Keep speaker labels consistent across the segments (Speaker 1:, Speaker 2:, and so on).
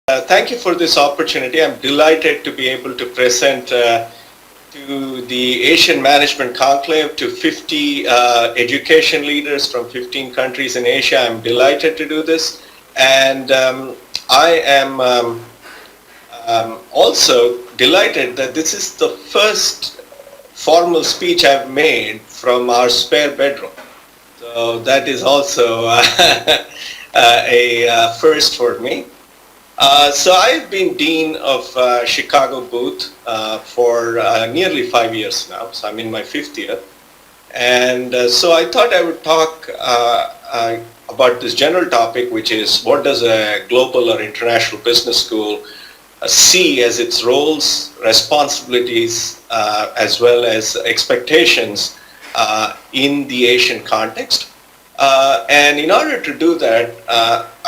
Speaker 1: Thank you for this opportunity. I'm delighted to be able to present to the Asian Management Conclave to 50 education leaders from 15 countries in Asia. I'm delighted to do this. And I am also delighted that this is the first formal speech I've made from our spare bedroom. So that is also a first for me. So I've been Dean of Chicago Booth for nearly 5 years now, so I'm in my 5th year. And so I thought I would talk about this general topic, which is what does a global or international business school see as its roles, responsibilities, as well as expectations in the Asian context. And in order to do that,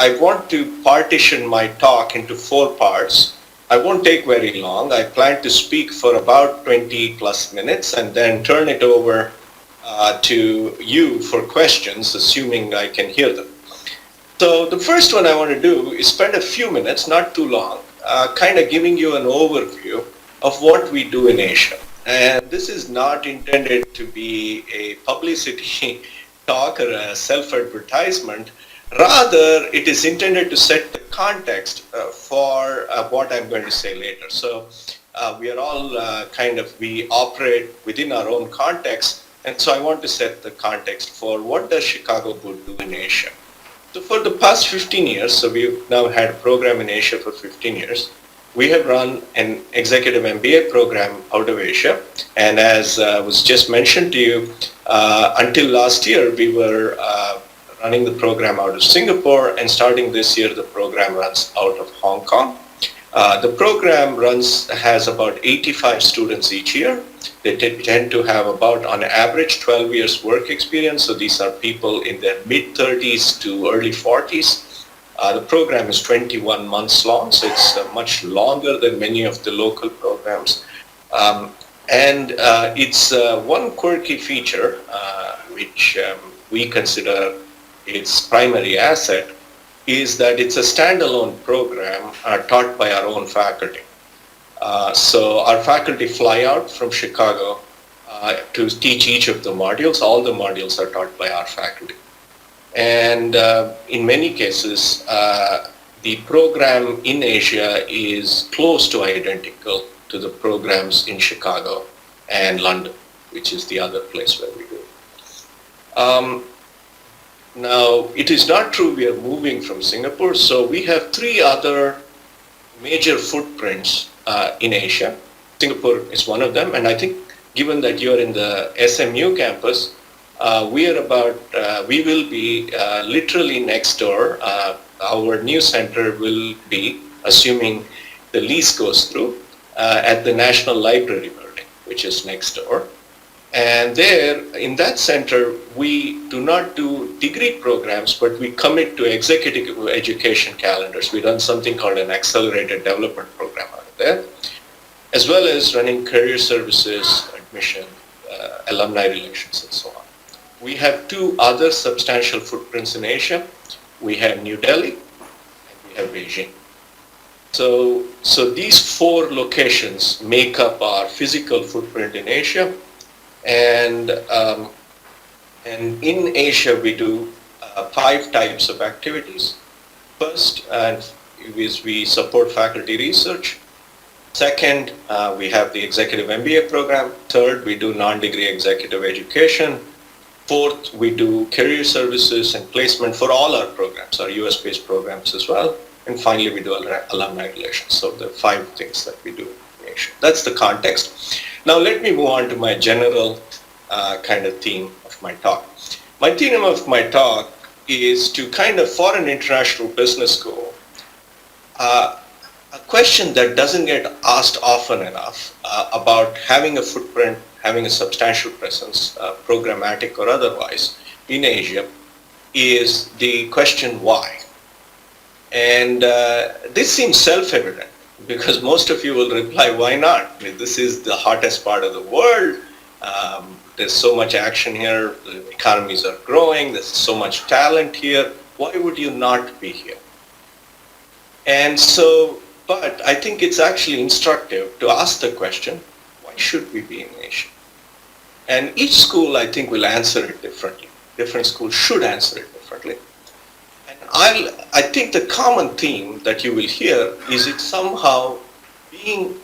Speaker 1: I want to partition my talk into 4 parts. I won't take very long. I plan to speak for about 20 plus minutes and then turn it over to you for questions, assuming I can hear them. So the first one I want to do is spend a few minutes, not too long, kind of giving you an overview of what we do in Asia. And this is not intended to be a publicity talk or a self-advertisement. Rather, it is intended to set the context for what I'm going to say later. So we are all we operate within our own context. And so I want to set the context for what does Chicago Booth do in Asia. So for the past 15 years, so we've now had a program in Asia for 15 years. We have run an executive MBA program out of Asia. And as was just mentioned to you, until last year, we were running the program out of Singapore, and starting this year, the program runs out of Hong Kong. The program has about 85 students each year. They tend to have about, on average, 12 years work experience. So these are people in their mid-30s to early 40s. The program is 21 months long, so it's much longer than many of the local programs. And it's one quirky feature, which we consider its primary asset, is that it's a standalone program taught by our own faculty. So our faculty fly out from Chicago to teach each of the modules. All the modules are taught by our faculty. And in many cases, the program in Asia is close to identical to the programs in Chicago and London, which is the other place where we do. Now, it is not true we are moving from Singapore, so we have 3 other major footprints in Asia. Singapore is one of them, and I think given that you're in the SMU campus, we will be literally next door. Our new center will be, assuming the lease goes through, at the National Library building, which is next door. And there, in that center, we do not do degree programs, but we commit to executive education calendars. We run something called an accelerated development program out of there, as well as running career services, admission, alumni relations, and so on. We have 2 other substantial footprints in Asia. We have New Delhi and we have Beijing. So these 4 locations make up our physical footprint in Asia. And in Asia, we do 5 types of activities. First is we support faculty research. Second, we have the executive MBA program. Third, we do non-degree executive education. Fourth, we do career services and placement for all our programs, our US-based programs as well. And finally, we do alumni relations. So the 5 things that we do in Asia. That's the context. Now let me move on to my general kind of theme of my talk. My theme of my talk is to for an international business school, a question that doesn't get asked often enough about having a footprint, having a substantial presence, programmatic or otherwise, in Asia, is the question why. And this seems self-evident, because most of you will reply, why not? I mean, this is the hottest part of the world. There's so much action here. The economies are growing. There's so much talent here. Why would you not be here? And so, but I think it's actually instructive to ask the question, why should we be in Asia? And each school, I think, will answer it differently. Different schools should answer it differently. And I think the common theme that you will hear is it somehow being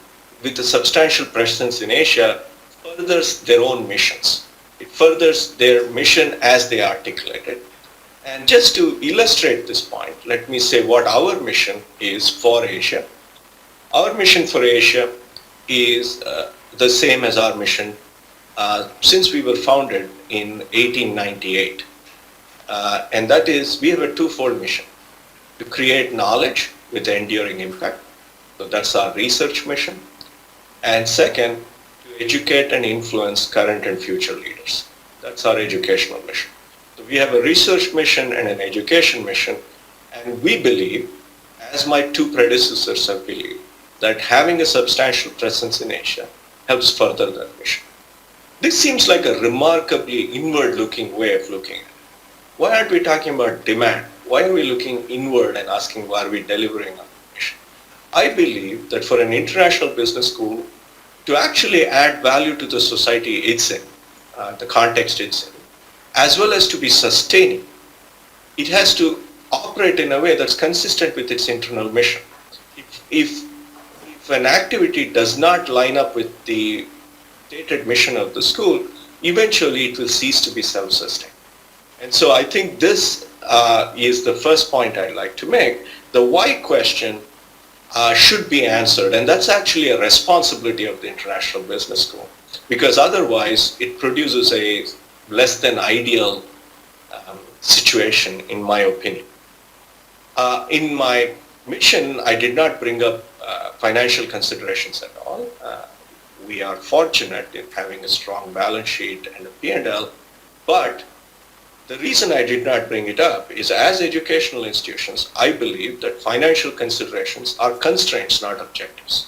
Speaker 1: with a substantial presence in Asia furthers their own missions. It furthers their mission as they articulate it. And just to illustrate this point, let me say what our mission is for Asia. Our mission for Asia is the same as our mission since we were founded in 1898. And that is, we have a twofold mission: to create knowledge with enduring impact. So that's our research mission. And second, to educate and influence current and future leaders. That's our educational mission. So we have a research mission and an education mission, and we believe, as my two predecessors have believed, that having a substantial presence in Asia helps further that mission. This seems like a remarkably inward-looking way of looking at it. Why aren't we talking about demand? Why are we looking inward and asking, are we delivering on the mission? I believe that for an international business school to actually add value to the society it's in, the context it's in, as well as to be sustaining, it has to operate in a way that's consistent with its internal mission. If an activity does not line up with the stated mission of the school, eventually it will cease to be self-sustained. And so I think this is the first point I'd like to make. The why question should be answered, and that's actually a responsibility of the International Business School, because otherwise it produces a less than ideal situation, in my opinion. In my mission, I did not bring up financial considerations at all. We are fortunate in having a strong balance sheet and a P&L, but the reason I did not bring it up is, as educational institutions, I believe that financial considerations are constraints, not objectives.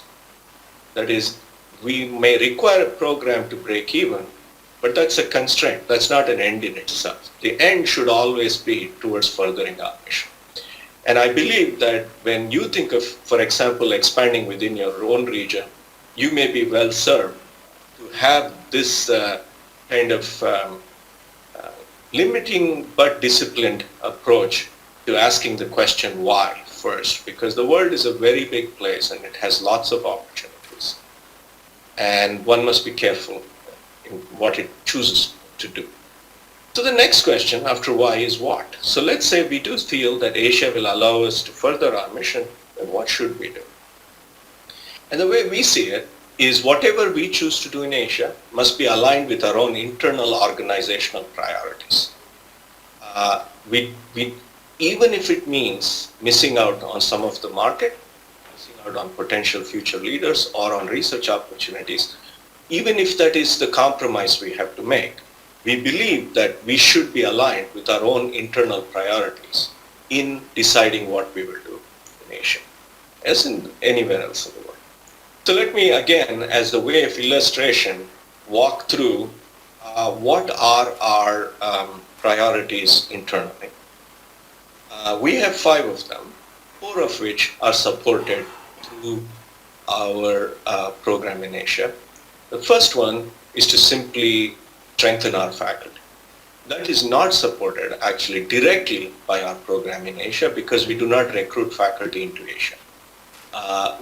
Speaker 1: That is, we may require a program to break even, but that's a constraint. That's not an end in itself. The end should always be towards furthering our mission. And I believe that when you think of, for example, expanding within your own region, you may be well served to have this kind of limiting but disciplined approach to asking the question why first, because the world is a very big place and it has lots of opportunities. And one must be careful in what it chooses to do. So the next question after why is what? So let's say we do feel that Asia will allow us to further our mission, then what should we do? And the way we see it is whatever we choose to do in Asia must be aligned with our own internal organizational priorities. Even if it means missing out on some of the market, missing out on potential future leaders or on research opportunities, even if that is the compromise we have to make, we believe that we should be aligned with our own internal priorities in deciding what we will do in Asia, as in anywhere else in the world. So let me again, as the way of illustration, walk through what are our priorities internally. We have 5 of them, 4 of which are supported through our program in Asia. The first one is to simply strengthen our faculty. That is not supported actually directly by our program in Asia because we do not recruit faculty into Asia.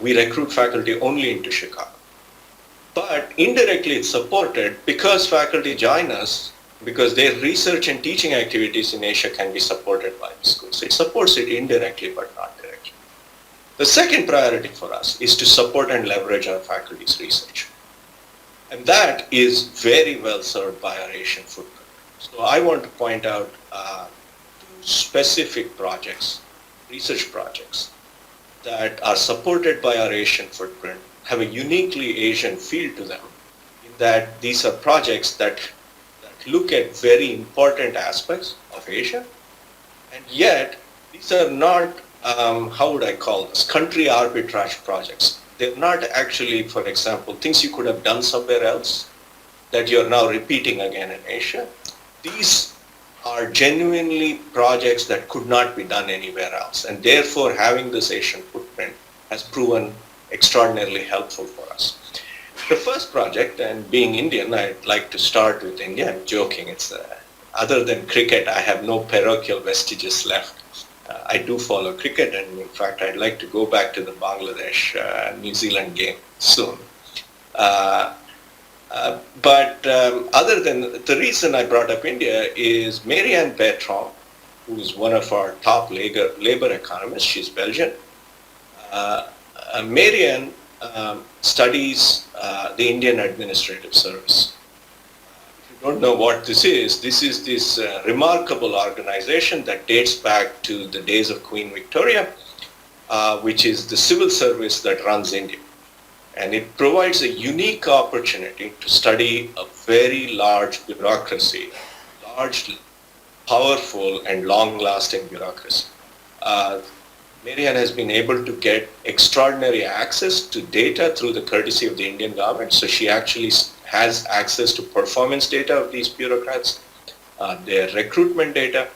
Speaker 1: We recruit faculty only into Chicago. But indirectly it's supported because faculty join us, because their research and teaching activities in Asia can be supported by the school. So it supports it indirectly but not directly. The second priority for us is to support and leverage our faculty's research. And that is very well served by our Asian footprint. So I want to point out 2 specific projects, research projects, that are supported by our Asian footprint, have a uniquely Asian feel to them, in that these are projects that look at very important aspects of Asia, and yet these are not, how would I call this, country arbitrage projects. They're not actually, for example, things you could have done somewhere else that you're now repeating again in Asia. These are genuinely projects that could not be done anywhere else, and therefore having this Asian footprint has proven extraordinarily helpful for us. The first project, and being Indian, I'd like to start with India. I'm joking. It's other than cricket, I have no parochial vestiges left. I do follow cricket, and in fact, I'd like to go back to the Bangladesh New Zealand game soon. But other than the reason I brought up India is Marianne Bertrand, who is one of our top labor economists. She's Belgian. Marianne studies the Indian Administrative Service. If you don't know what this is this remarkable organization that dates back to the days of Queen Victoria, which is the civil service that runs India. And it provides a unique opportunity to study a very large bureaucracy, large, powerful, and long-lasting bureaucracy. Marianne has been able to get extraordinary access to data through the courtesy of the Indian government. So she actually has access to performance data of these bureaucrats, their recruitment data,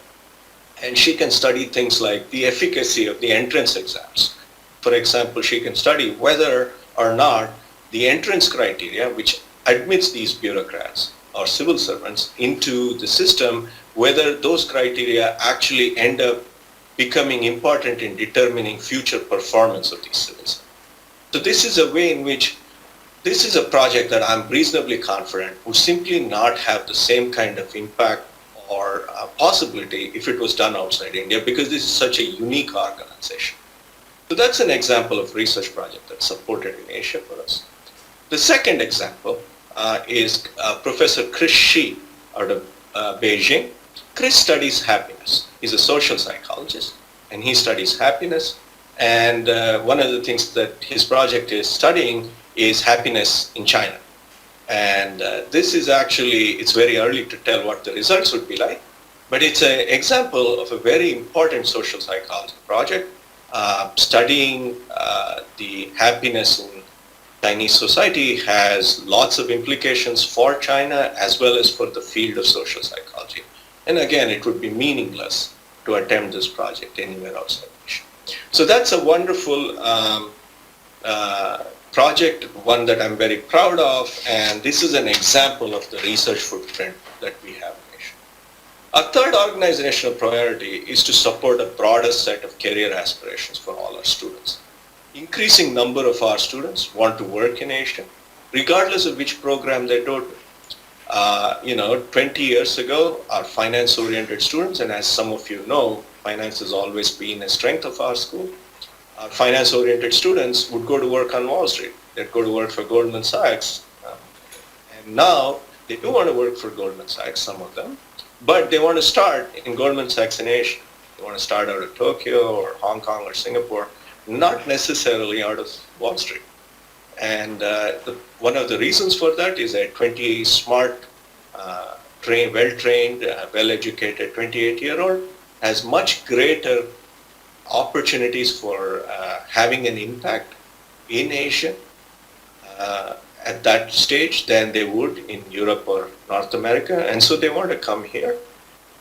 Speaker 1: and she can study things like the efficacy of the entrance exams. For example, she can study whether or not the entrance criteria, which admits these bureaucrats or civil servants into the system, whether those criteria actually end up becoming important in determining future performance of these civil servants. So this is a way in which this is a project that I'm reasonably confident would simply not have the same kind of impact or possibility if it was done outside India, because this is such a unique organization. So that's an example of research project that's supported in Asia for us. The second example is Professor Chris Shi out of Beijing. Chris studies happiness. He's a social psychologist, and he studies happiness. And one of the things that his project is studying is happiness in China. And this is actually, it's very early to tell what the results would be like, but it's an example of a very important social psychology project studying the happiness in Chinese society. Has lots of implications for China as well as for the field of social psychology. And again, it would be meaningless to attempt this project anywhere outside Asia. So that's a wonderful project, one that I'm very proud of, and this is an example of the research footprint that we have in Asia. Our third organizational priority is to support a broader set of career aspirations for all our students. Increasing number of our students want to work in Asia, regardless of which program they go to. 20 years ago, our finance-oriented students, and as some of you know, finance has always been a strength of our school. Our finance-oriented students would go to work on Wall Street. They'd go to work for Goldman Sachs. And now they do want to work for Goldman Sachs, some of them, but they want to start in Goldman Sachs in Asia. They want to start out of Tokyo or Hong Kong or Singapore, not necessarily out of Wall Street. And one of the reasons for that is a 20 smart, well-trained, well-educated 28-year-old has much greater opportunities for having an impact in Asia at that stage than they would in Europe or North America. And so they want to come here.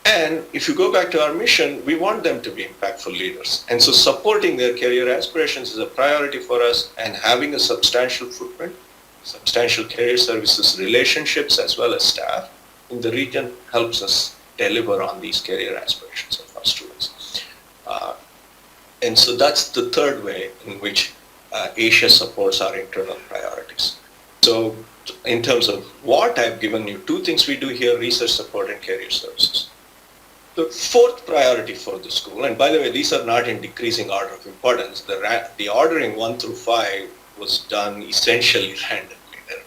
Speaker 1: And if you go back to our mission, we want them to be impactful leaders. And so supporting their career aspirations is a priority for us, and having a substantial footprint, substantial career services relationships as well as staff in the region helps us deliver on these career aspirations of our students. And so that's the third way in which Asia supports our internal priorities. So in terms of what, I've given you two things we do here: research support and career services. The fourth priority for the school, and by the way, these are not in decreasing order of importance. The ordering 1 through 5 was done essentially randomly there.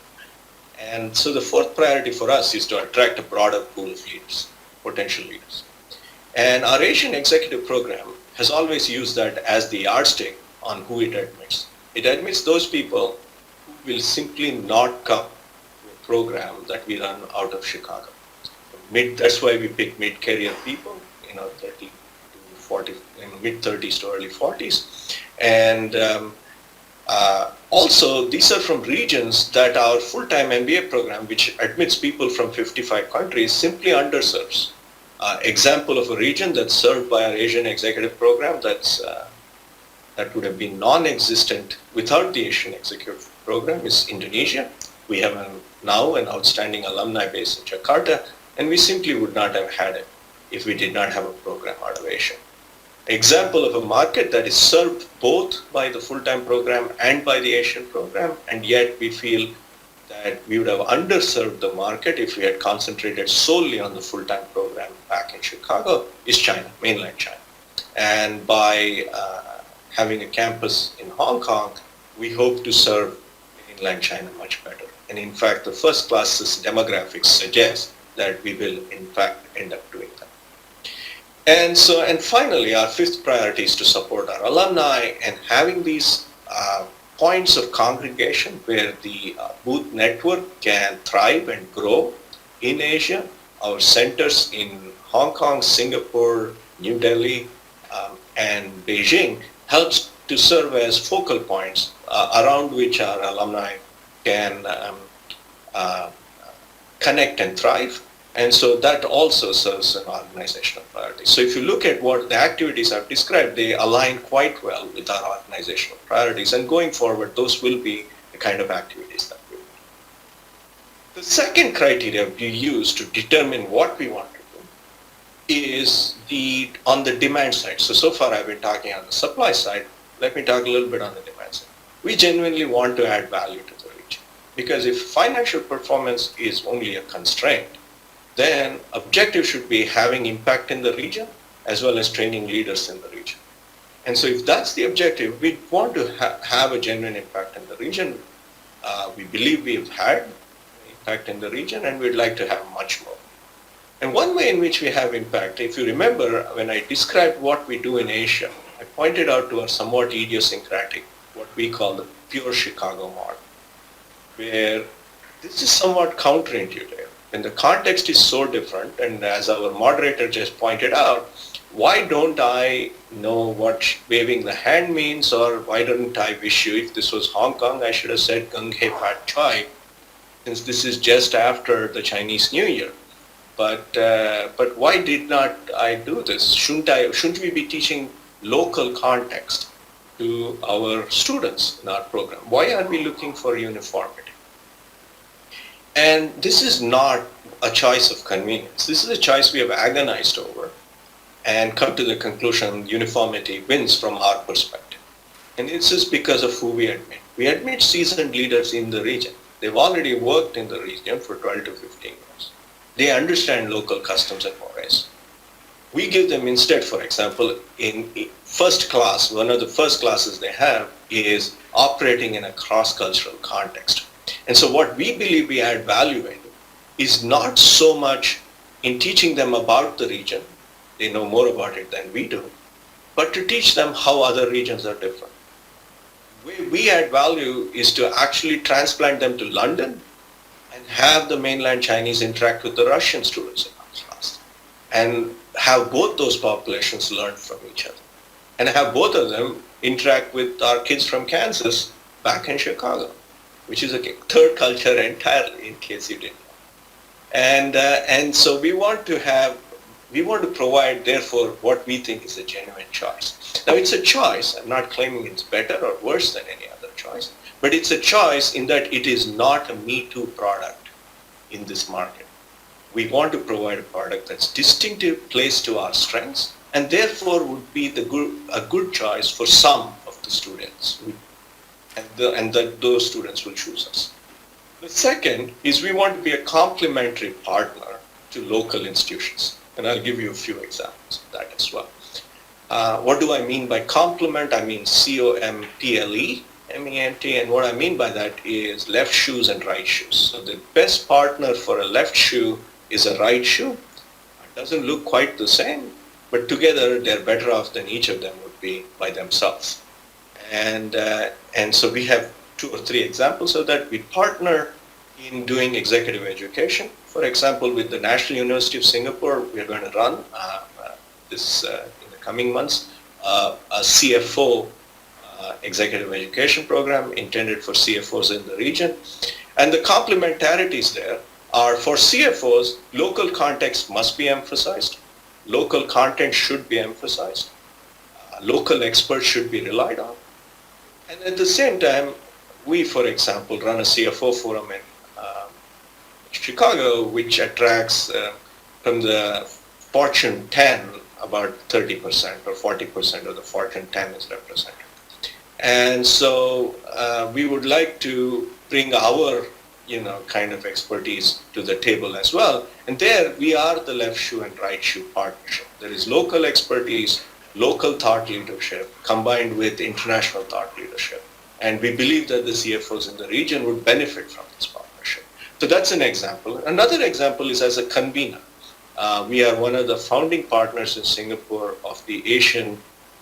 Speaker 1: And so the fourth priority for us is to attract a broader pool of leaders, potential leaders. And our Asian executive program has always used that as the yardstick on who it admits. It admits those people who will simply not come to a program that we run out of Chicago. That's why we pick mid-career people, 30 to 40, mid-30s to early 40s. And also, these are from regions that our full-time MBA program, which admits people from 55 countries, simply underserves. Example of a region that's served by our Asian executive program, that's that would have been non-existent without the Asian Executive Program is Indonesia. We have now an outstanding alumni base in Jakarta, and we simply would not have had it if we did not have a program out of Asia. Example of a market that is served both by the full-time program and by the Asian program, and yet we feel that we would have underserved the market if we had concentrated solely on the full-time program back in Chicago, is China, mainland China. And by having a campus in Hong Kong, we hope to serve mainland China much better. And in fact, the first class's demographics suggest that we will in fact end up doing that. And finally, our fifth priority is to support our alumni, and having these points of congregation where the booth network can thrive and grow in Asia. Our centers in Hong Kong, Singapore, New Delhi, and Beijing helps to serve as focal points around which our alumni can connect and thrive. And so that also serves an organizational priority. So if you look at what the activities I've described, they align quite well with our organizational priorities. And going forward, those will be the kind of activities that we do. The second criteria we use to determine what we want to do is on the demand side. So far I've been talking on the supply side. Let me talk a little bit on the demand side. We genuinely want to add value to the region, because if financial performance is only a constraint, then objective should be having impact in the region as well as training leaders in the region. And so if that's the objective, we want to have a genuine impact in the region. We believe we've had impact in the region, and we'd like to have much more. And one way in which we have impact, if you remember when I described what we do in Asia, I pointed out to our somewhat idiosyncratic, what we call the pure Chicago model, where this is somewhat counterintuitive. And the context is so different, and as our moderator just pointed out, why don't I know what waving the hand means, or why don't I wish you, if this was Hong Kong, I should have said Gung Hei Pat Choi, since this is just after the Chinese New Year. But why did not I do this? Shouldn't we be teaching local context to our students in our program? Why are we looking for uniformity? And this is not a choice of convenience. This is a choice we have agonized over and come to the conclusion uniformity wins from our perspective. And this is because of who we admit. We admit seasoned leaders in the region. They've already worked in the region for 12 to 15 years. They understand local customs and mores. We give them instead, for example, in first class, one of the first classes they have is operating in a cross-cultural context. And so what we believe we add value in is not so much in teaching them about the region, they know more about it than we do, but to teach them how other regions are different. Where we add value is to actually transplant them to London and have the mainland Chinese interact with the Russian students in our class, and have both those populations learn from each other, and have both of them interact with our kids from Kansas back in Chicago, which is a third culture entirely, in case you didn't know. And so we want to provide, therefore, what we think is a genuine choice. Now, it's a choice. I'm not claiming it's better or worse than any other choice, but it's a choice in that it is not a Me Too product in this market. We want to provide a product that's distinctive, plays to our strengths, and therefore would be a good choice for some of the students. And those students will choose us. The second is we want to be a complementary partner to local institutions. And I'll give you a few examples of that as well. What do I mean by complement? I mean COMPLE, MENT, and what I mean by that is left shoes and right shoes. So the best partner for a left shoe is a right shoe. It doesn't look quite the same, but together they're better off than each of them would be by themselves. And so we have 2 or 3 examples of that. We partner in doing executive education. For example, with the National University of Singapore, we are going to run this in the coming months, a CFO executive education program intended for CFOs in the region. And the complementarities there are, for CFOs, local context must be emphasized. Local content should be emphasized. local experts should be relied on. And at the same time, we, for example, run a CFO forum in Chicago, which attracts from the Fortune 10, about 30% or 40% of the Fortune 10 is represented. And so we would like to bring our, kind of expertise to the table as well. And there we are the left shoe and right shoe partnership. There is local expertise, local thought leadership combined with international thought leadership. And we believe that the CFOs in the region would benefit from this partnership. So that's an example. Another example is as a convener. We are one of the founding partners in Singapore of the Asian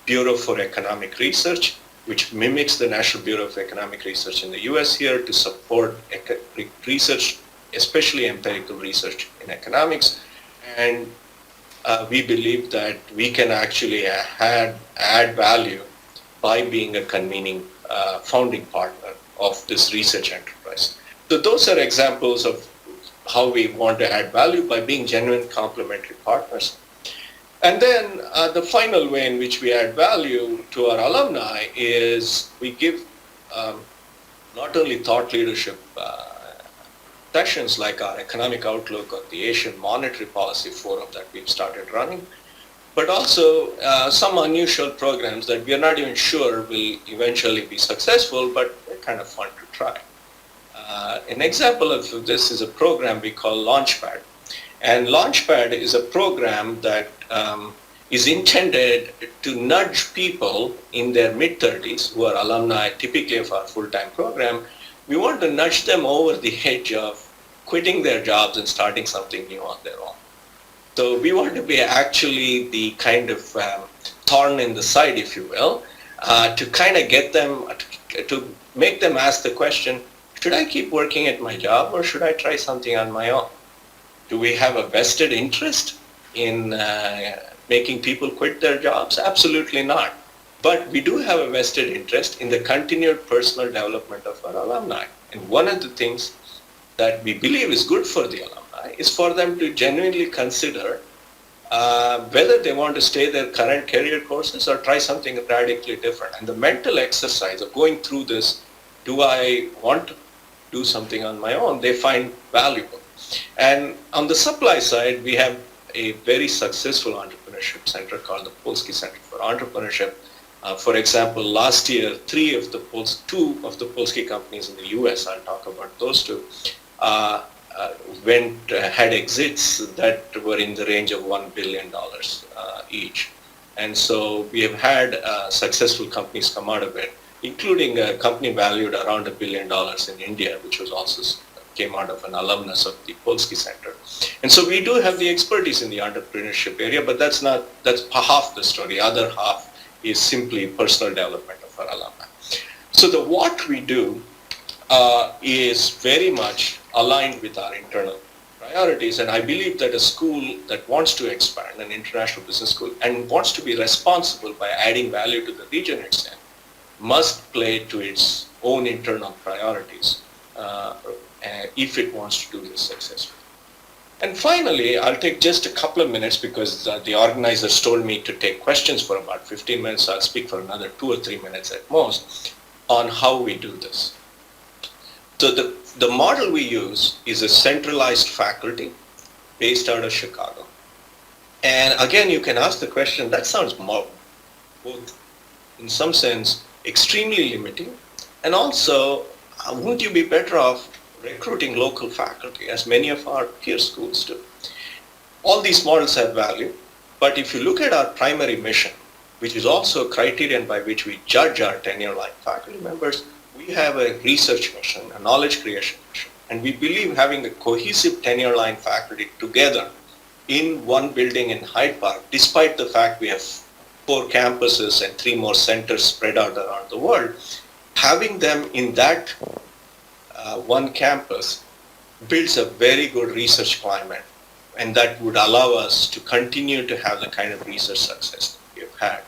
Speaker 1: Bureau for Economic Research, which mimics the National Bureau of Economic Research in the US here to support research, especially empirical research in economics. And we believe that we can actually add value by being a convening founding partner of this research enterprise. So those are examples of how we want to add value by being genuine complementary partners. And then the final way in which we add value to our alumni is we give not only thought leadership sessions like our Economic Outlook or the Asian Monetary Policy Forum that we've started running, but also some unusual programs that we are not even sure will eventually be successful, but they're kind of fun to try. An example of this is a program we call LaunchPad. And LaunchPad is a program that is intended to nudge people in their mid-30s who are alumni typically of our full-time program. We want to nudge them over the edge of quitting their jobs and starting something new on their own. So we want to be actually the kind of thorn in the side, if you will, to kind of get them, to make them ask the question, should I keep working at my job or should I try something on my own? Do we have a vested interest in making people quit their jobs? Absolutely not. But we do have a vested interest in the continued personal development of our alumni. And one of the things that we believe is good for the alumni is for them to genuinely consider whether they want to stay their current career courses or try something radically different. And the mental exercise of going through this, do I want to do something on my own, they find valuable. And on the supply side, we have a very successful entrepreneurship center called the Polsky Center for Entrepreneurship. For example, last year, two of the Polsky companies in the US, I'll talk about those two, had exits that were in the range of $1 billion each. And so we have had successful companies come out of it, including a company valued around $1 billion in India, which was also came out of an alumnus of the Polsky Center. And so we do have the expertise in the entrepreneurship area, but that's half the story. Other half is simply personal development of our alumni. So the what we do is very much aligned with our internal priorities. And I believe that a school that wants to expand, an international business school, and wants to be responsible by adding value to the region itself, must play to its own internal priorities if it wants to do this successfully. And finally, I'll take just a couple of minutes because the organizers told me to take questions for about 15 minutes. So I'll speak for another 2 or 3 minutes at most on how we do this. So the model we use is a centralized faculty based out of Chicago. And again, you can ask the question, that sounds both in some sense extremely limiting, and also wouldn't you be better off recruiting local faculty, as many of our peer schools do? All these models have value, but if you look at our primary mission, which is also a criterion by which we judge our tenure-line faculty members, we have a research mission, a knowledge creation mission, and we believe having a cohesive tenure-line faculty together in one building in Hyde Park, despite the fact we have 4 campuses and 3 more centers spread out around the world, having them in that one campus builds a very good research climate, and that would allow us to continue to have the kind of research success that we have had.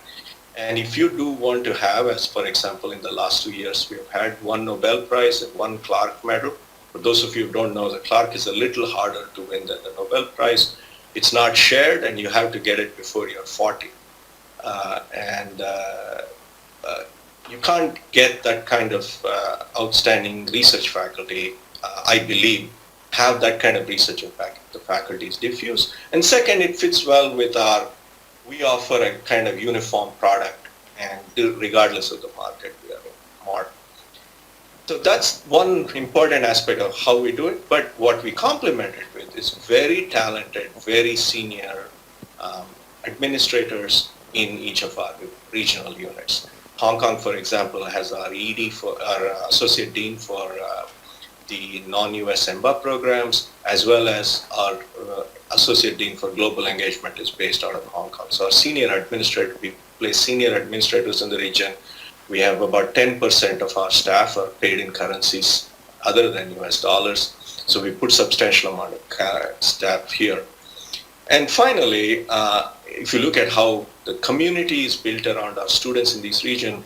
Speaker 1: And if you do want to have, as for example, in the last 2 years, we have had 1 Nobel Prize and 1 Clark Medal. For those of you who don't know, the Clark is a little harder to win than the Nobel Prize. It's not shared, and you have to get it before you're 40. and you can't get that kind of outstanding research faculty, I believe, have that kind of research impact. The faculty is diffuse. And second, it fits well with we offer a kind of uniform product, and regardless of the market, we are more. So that's one important aspect of how we do it. But what we complement it with is very talented, very senior administrators in each of our regional units. Hong Kong, for example, has our ED for our associate dean for the non-US MBA programs, as well as our associate dean for global engagement is based out of Hong Kong. So our senior administrator, we place senior administrators in the region. We have about 10% of our staff are paid in currencies other than US dollars. So we put substantial amount of staff here. And finally, if you look at how the community is built around our students in this region,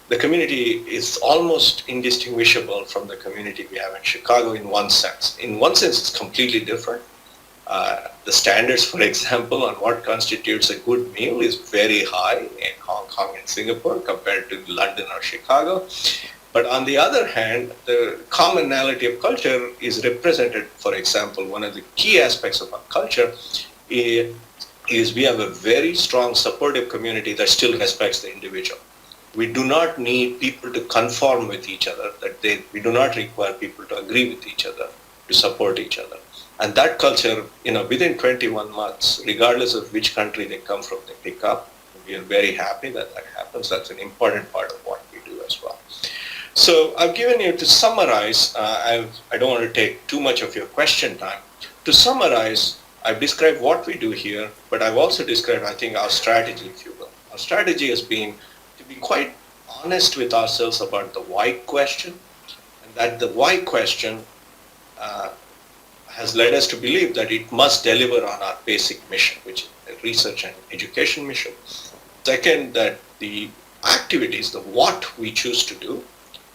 Speaker 1: the community is almost indistinguishable from the community we have in Chicago in one sense. In one sense, it's completely different. The standards, for example, on what constitutes a good meal is very high in Hong Kong and Singapore compared to London or Chicago. But on the other hand, the commonality of culture is represented. For example, one of the key aspects of our culture is we have a very strong supportive community that still respects the individual. We do not need people to conform with each other, we do not require people to agree with each other, to support each other. And that culture, within 21 months, regardless of which country they come from, they pick up. We are very happy that that happens. That's an important part of what we do as well. So I've given you, to summarize, I don't want to take too much of your question time. To summarize, I've described what we do here, but I've also described, I think, our strategy, if you will. Our strategy has been to be quite honest with ourselves about the why question, and that the why question has led us to believe that it must deliver on our basic mission, which is a research and education mission. Second, that the activities, the what we choose to do,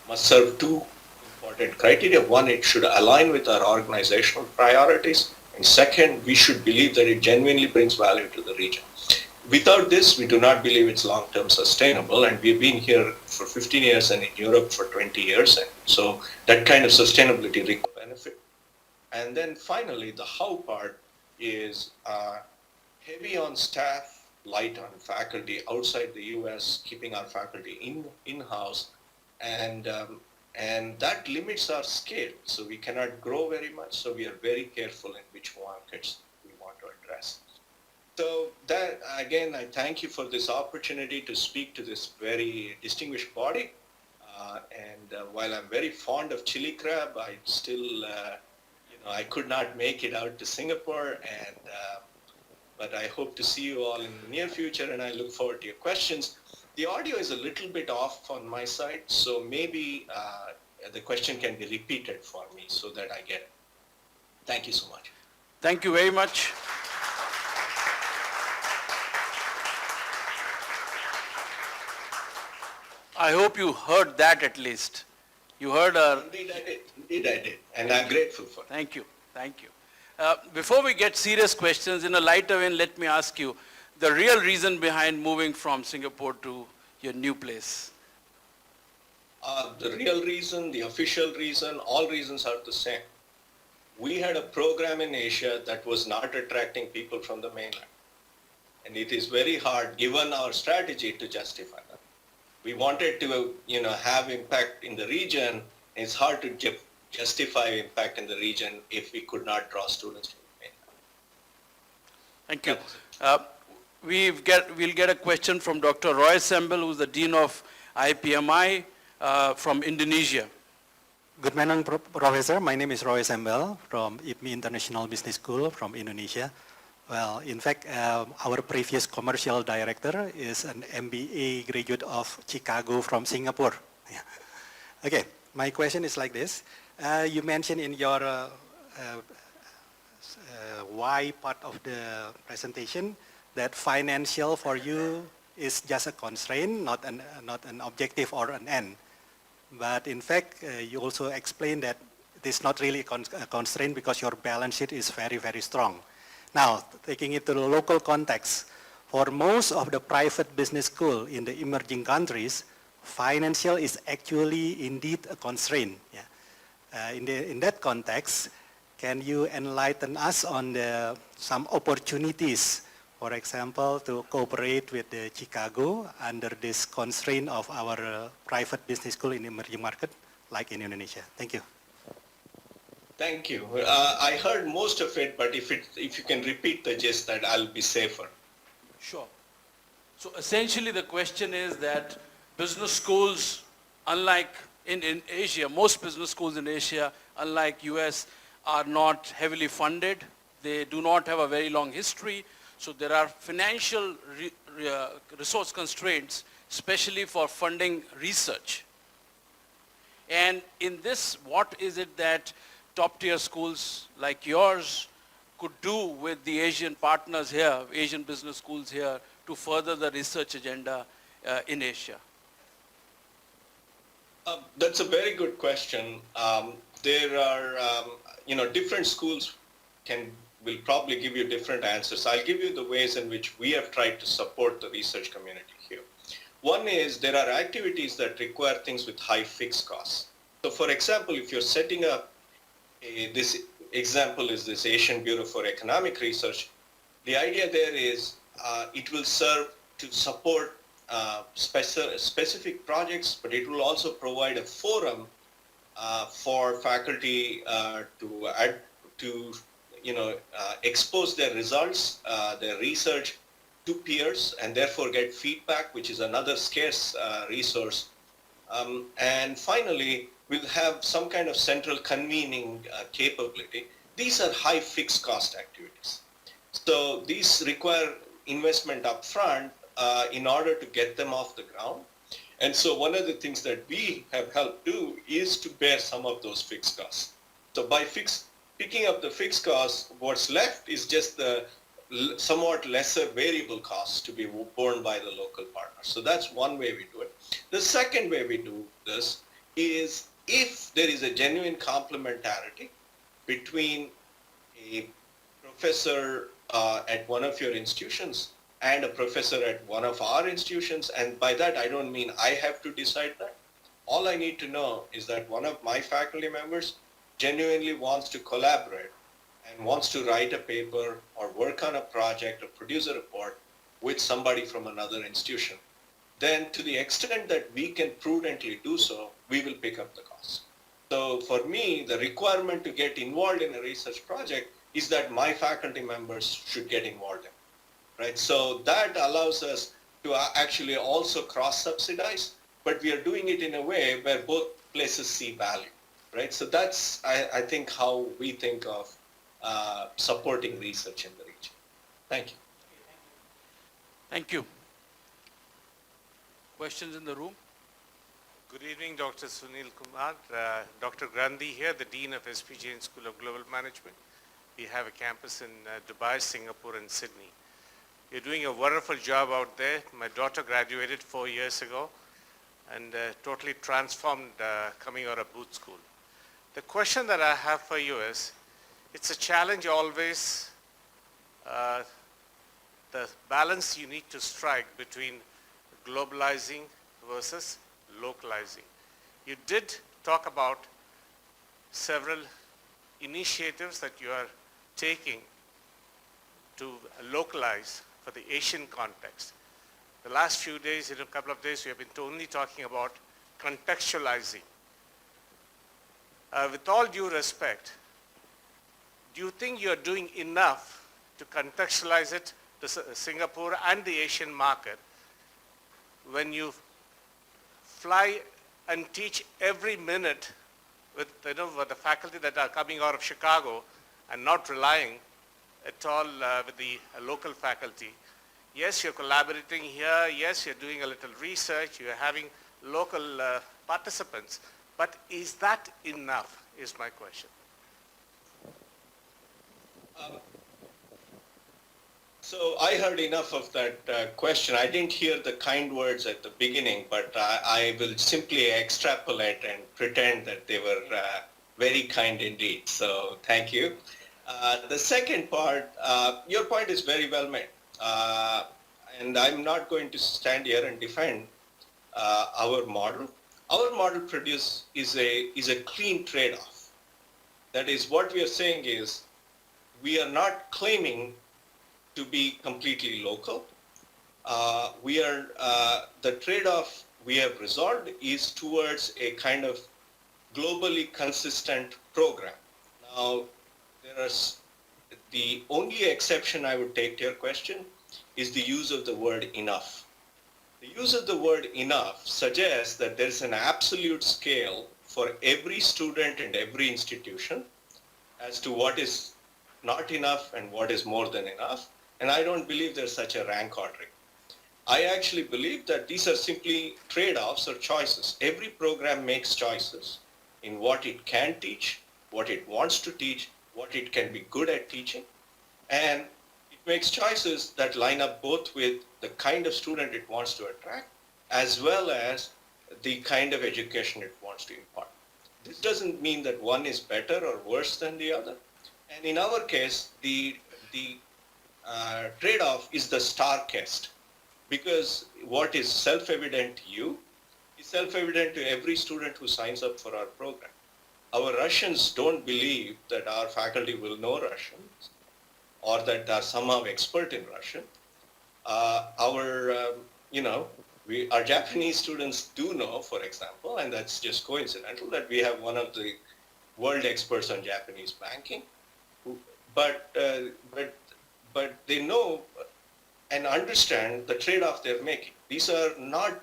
Speaker 1: must serve two important criteria. One, it should align with our organizational priorities. And second, we should believe that it genuinely brings value to the region. Without this, we do not believe it's long-term sustainable. And we've been here for 15 years and in Europe for 20 years. And so that kind of sustainability requires benefit. And then finally, the how part is heavy on staff, light on faculty outside the US, keeping our faculty in-house. And that limits our scale. So we cannot grow very much. So we are very careful in which markets we want to address. So that, again, I thank you for this opportunity to speak to this very distinguished body. While I'm very fond of chili crab, I still, I could not make it out to Singapore. But I hope to see you all in the near future, and I look forward to your questions. The audio is a little bit off on my side, so maybe the question can be repeated for me so that I get it. Thank you so much.
Speaker 2: Thank you very much. I hope you heard that at least. You heard our...
Speaker 1: Indeed I did. Indeed I did. And I'm grateful for it.
Speaker 2: Thank you. Thank you. Before we get serious questions, in a lighter vein, let me ask you the real reason behind moving from Singapore to your new place.
Speaker 1: The real reason, the official reason, all reasons are the same. We had a program in Asia that was not attracting people from the mainland. And it is very hard, given our strategy, to justify that. We wanted to, have impact in the region. It's hard to justify impact in the region if we could not draw students from the mainland.
Speaker 2: Thank you. We'll get a question from Dr. Roy Sembel, who's the Dean of IPMI from Indonesia.
Speaker 3: Good morning, Professor. My name is Roy Sembel from IPMI International Business School from Indonesia. Well, in fact, our previous commercial director is an MBA graduate of Chicago from Singapore. Okay, my question is like this. You mentioned in your why part of the presentation that financial for you is just a constraint, not an objective or an end. But in fact, you also explained that it is not really a constraint because your balance sheet is very, very strong. Now, taking it to the local context, For most of the private business school in the emerging countries, financial is actually indeed a constraint. Yeah. In that context, can you enlighten us on some opportunities, for example, to cooperate with the Chicago under this constraint of our private business school in emerging market, like in Indonesia? Thank you.
Speaker 1: Thank you. I heard most of it, but if you can repeat the gist, that I'll be safer.
Speaker 2: Sure. So essentially the question is that business schools, unlike in Asia, most business schools in Asia, unlike US, are not heavily funded. They do not have a very long history. So there are financial resource constraints, especially for funding research. And in this, what is it that top tier schools like yours could do with the Asian partners here, Asian business schools here, to further the research agenda in Asia?
Speaker 1: That's a very good question. There are, different schools will probably give you different answers. I'll give you the ways in which we have tried to support the research community here. One is there are activities that require things with high fixed costs. So for example, if you're setting up this example is this Asian Bureau for Economic Research, the idea there is it will serve to support specific projects, but it will also provide a forum for faculty to expose their results, their research to peers, and therefore get feedback, which is another scarce resource. And finally, we'll have some kind of central convening capability. These are high fixed cost activities. So these require investment up front in order to get them off the ground. And so one of the things that we have helped do is to bear some of those fixed costs. So by picking up the fixed costs, what's left is just the somewhat lesser variable costs to be borne by the local partner. So that's one way we do it. The second way we do this is if there is a genuine complementarity between a professor at one of your institutions and a professor at one of our institutions, and by that I don't mean I have to decide that. All I need to know is that one of my faculty members genuinely wants to collaborate and wants to write a paper or work on a project or produce a report with somebody from another institution. Then to the extent that we can prudently do so, we will pick up the cost. So for me, the requirement to get involved in a research project is that my faculty members should get involved in it, right? So that allows us to actually also cross-subsidize, but we are doing it in a way where both places see value, right? So that's, I think, how we think of supporting research in the region. Thank you.
Speaker 2: Thank you. Questions in the room?
Speaker 4: Good evening, Dr. Sunil Kumar. Dr. Grandi here, the Dean of SPJN School of Global Management. We have a campus in Dubai, Singapore, and Sydney. You're doing a wonderful job out there. My daughter graduated 4 years ago and totally transformed coming out of Booth School. The question that I have for you is, it's a challenge always, the balance you need to strike between globalizing versus localizing. You did talk about several initiatives that you are taking to localize for the Asian context. The last few days, in a couple of days, we have been only talking about contextualizing. With all due respect, do you think you're doing enough to contextualize it to Singapore and the Asian market when you fly and teach every minute with, with the faculty that are coming out of Chicago and not relying at all with the local faculty? Yes, you're collaborating here. Yes, you're doing a little research. You're having local participants. But is that enough, is my question.
Speaker 1: So I heard enough of that question. I didn't hear the kind words at the beginning, but I will simply extrapolate and pretend that they were very kind indeed. So thank you. The second part, your point is very well made. and I'm not going to stand here and defend our model. Our model is a clean trade-off. That is, what we are saying is we are not claiming to be completely local. The trade-off we have resolved is towards a kind of globally consistent program. Now, the only exception I would take to your question is the use of the word enough. The use of the word enough suggests that there's an absolute scale for every student and every institution as to what is not enough and what is more than enough. And I don't believe there's such a rank ordering. I actually believe that these are simply trade-offs or choices. Every program makes choices in what it can teach, what it wants to teach, what it can be good at teaching, and it makes choices that line up both with the kind of student it wants to attract as well as the kind of education it wants to impart. This doesn't mean that one is better or worse than the other. And in our case, the trade-off is the starkest, because what is self-evident to you is self-evident to every student who signs up for our program. Our Russians don't believe that our faculty will know Russian or that they are somehow expert in Russian. Our Japanese students do know, for example, and that's just coincidental, that we have one of the world experts on Japanese banking, but they know and understand the trade-off they're making. These are not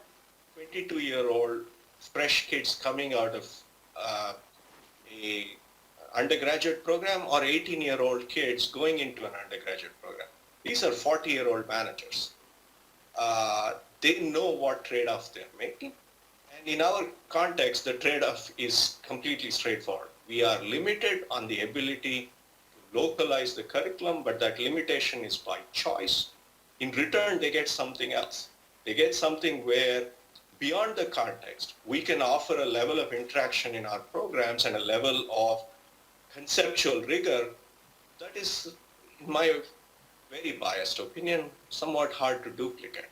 Speaker 1: 22-year-old fresh kids coming out of a undergraduate program or 18-year-old kids going into an undergraduate program. These are 40-year-old managers. They know what trade-offs they're making. And in our context, the trade-off is completely straightforward. We are limited on the ability to localize the curriculum, but that limitation is by choice. In return, they get something else. They get something where, beyond the context, we can offer a level of interaction in our programs and a level of conceptual rigor that is, in my very biased opinion, somewhat hard to duplicate.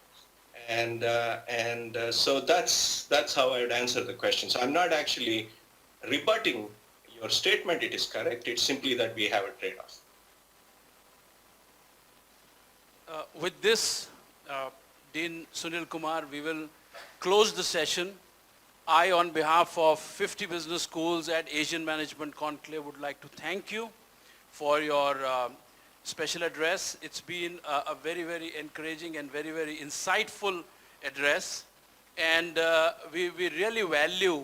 Speaker 1: And so that's how I would answer the question. So I'm not actually rebutting your statement. It is correct. It's simply that we have a trade-off.
Speaker 2: With this, Dean Sunil Kumar, we will close the session. I, on behalf of 50 business schools at Asian Management Conclave, would like to thank you for your special address. It's been a very, very encouraging and very, very insightful address. And we really value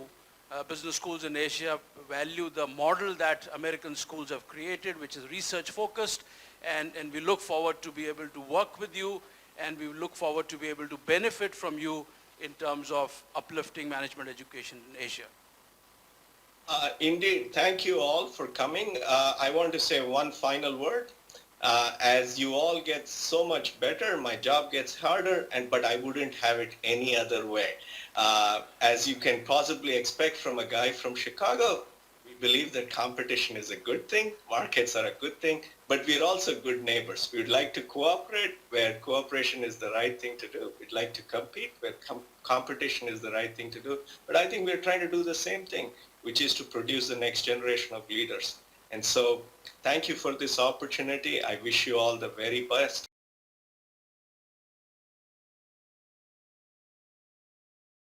Speaker 2: business schools in Asia, value the model that American schools have created, which is research focused. And we look forward to be able to work with you, and we look forward to be able to benefit from you in terms of uplifting management education in Asia.
Speaker 1: Indeed. Thank you all for coming. I want to say one final word. As you all get so much better, my job gets harder, but I wouldn't have it any other way. As you can possibly expect from a guy from Chicago, we believe that competition is a good thing, markets are a good thing, but we're also good neighbors. We'd like to cooperate where cooperation is the right thing to do. We'd like to compete where competition is the right thing to do. But I think we're trying to do the same thing, which is to produce the next generation of leaders. And so thank you for this opportunity. I wish you all the very best.